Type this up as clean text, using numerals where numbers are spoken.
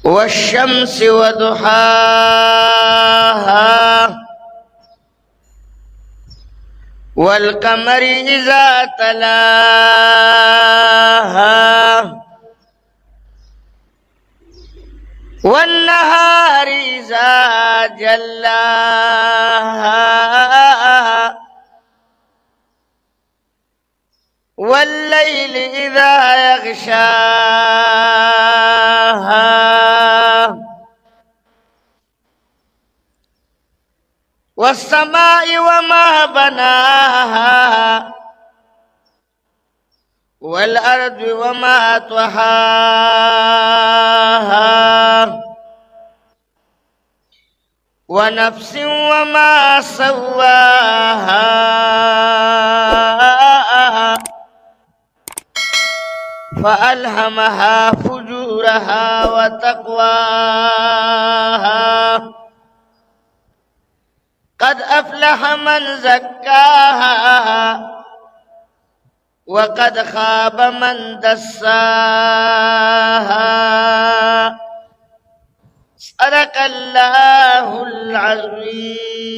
والشمس وضحاها والقمر إذا تلاها والنهار إذا جلاها والليل إذا يغشاها والسماء وما بناها والأرض وما طحاها ونفس وما سواها فألهمها فجورها وتقواها قد أفلح من زكاها وقد خاب من دساها صدق الله العظيم.